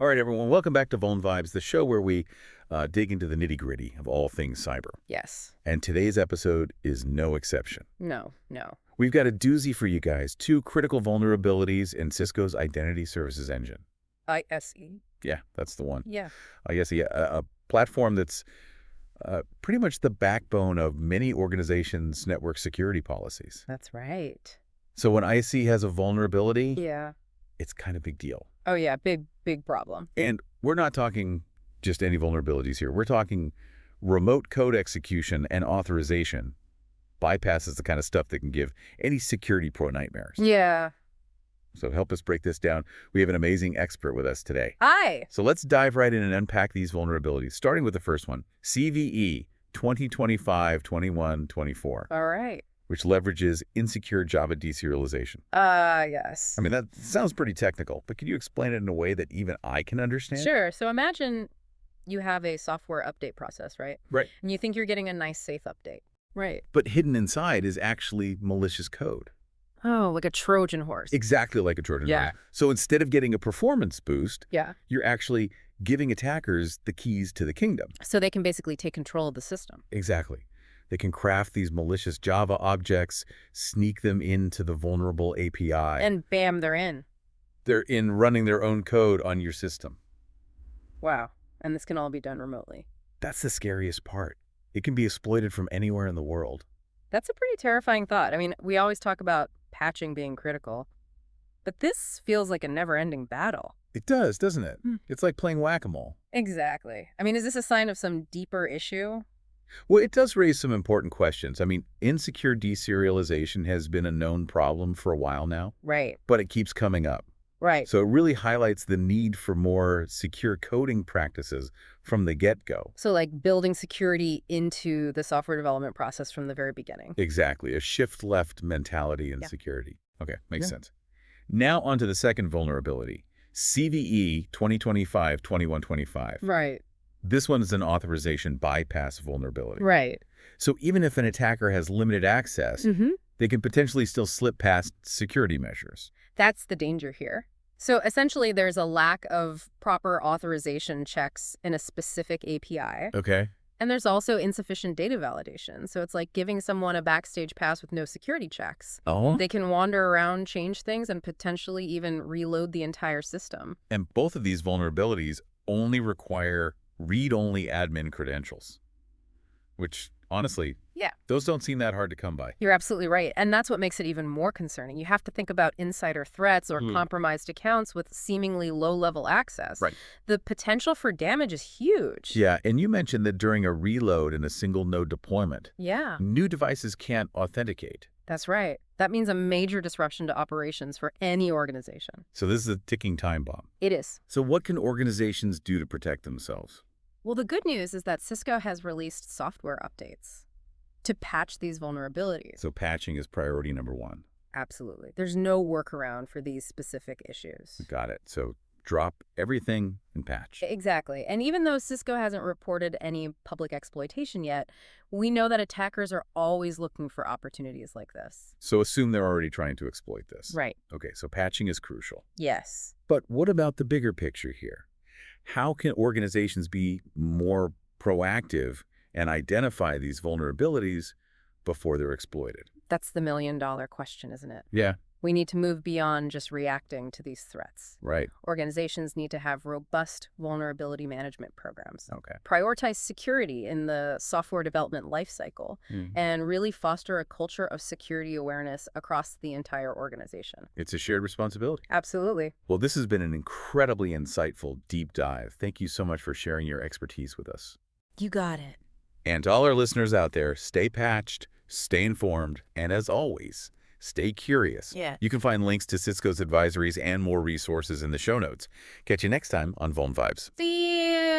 All right, everyone, welcome back to Vuln Vibes, the show where we dig into the nitty-gritty of all things cyber. Yes. And today's episode is no exception. No. We've got a doozy for you guys, 2 critical vulnerabilities in Cisco's Identity Services Engine. ISE. Yeah, that's the one. Yeah. ISE, a platform that's pretty much the backbone of many organizations' network security policies. That's right. So when ISE has a vulnerability, Yeah. it's kind of a big deal. Oh, yeah. Big problem. And we're not talking just any vulnerabilities here. We're talking remote code execution and authorization bypasses the kind of stuff that can give any security pro nightmares. Yeah. So to help us break this down, we have an amazing expert with us today. Hi. So let's dive right in and unpack these vulnerabilities, starting with the first one, CVE-2025-20124. All right. Which leverages insecure Java deserialization. Yes. I mean, that sounds pretty technical, but can you explain it in a way that even I can understand? Sure. So imagine you have a software update process, right? Right. And you think you're getting a nice, safe update. Right. But hidden inside is actually malicious code. Oh, like a Trojan horse. Exactly like a Trojan Yeah. horse. So instead of getting a performance boost, Yeah. you're actually giving attackers the keys to the kingdom. So they can basically take control of the system. Exactly. They can craft these malicious Java objects, sneak them into the vulnerable API. And bam, they're in. They're in running their own code on your system. Wow. And this can all be done remotely. That's the scariest part. It can be exploited from anywhere in the world. That's a pretty terrifying thought. I mean, we always talk about patching being critical, but this feels like a never-ending battle. It does, doesn't it? Hmm. It's like playing whack-a-mole. Exactly. I mean, is this a sign of some deeper issue? Well, it does raise some important questions. I mean, insecure deserialization has been a known problem for a while now, Right. but it keeps coming up. Right. So it really highlights the need for more secure coding practices from the get-go. So like building security into the software development process from the very beginning. Exactly. A shift-left mentality in Yeah. security. Okay, makes Yeah. sense. Now onto the second vulnerability, CVE-2025-20125. Right. This one is an authorization bypass vulnerability. Right. So even if an attacker has limited access, they can potentially still slip past security measures. That's the danger here. So essentially, there's a lack of proper authorization checks in a specific API. Okay. And there's also insufficient data validation. So it's like giving someone a backstage pass with no security checks. Oh. They can wander around, change things, and potentially even reload the entire system. And both of these vulnerabilities only require read-only admin credentials, which honestly, those don't seem that hard to come by. You're absolutely right. And that's what makes it even more concerning. You have to think about insider threats or compromised accounts with seemingly low-level access. Right. The potential for damage is huge. Yeah, and you mentioned that during a reload in a single node deployment, Yeah. new devices can't authenticate. That's right. That means a major disruption to operations for any organization. So this is a ticking time bomb. It is. So what can organizations do to protect themselves? Well, the good news is that Cisco has released software updates to patch these vulnerabilities. So patching is priority number 1. Absolutely. There's no workaround for these specific issues. Got it. So drop everything and patch. Exactly. And even though Cisco hasn't reported any public exploitation yet, we know that attackers are always looking for opportunities like this. So assume they're already trying to exploit this. Right. Okay, so patching is crucial. Yes. But what about the bigger picture here? How can organizations be more proactive and identify these vulnerabilities before they're exploited? That's the million-dollar question, isn't it? Yeah. We need to move beyond just reacting to these threats. Right. Organizations need to have robust vulnerability management programs. Okay. Prioritize security in the software development lifecycle and really foster a culture of security awareness across the entire organization. It's a shared responsibility. Absolutely. Well, this has been an incredibly insightful deep dive. Thank you so much for sharing your expertise with us. You got it. And to all our listeners out there, stay patched, stay informed, and as always, stay curious. Yeah. You can find links to Cisco's advisories and more resources in the show notes. Catch you next time on Vuln Vibes. See you.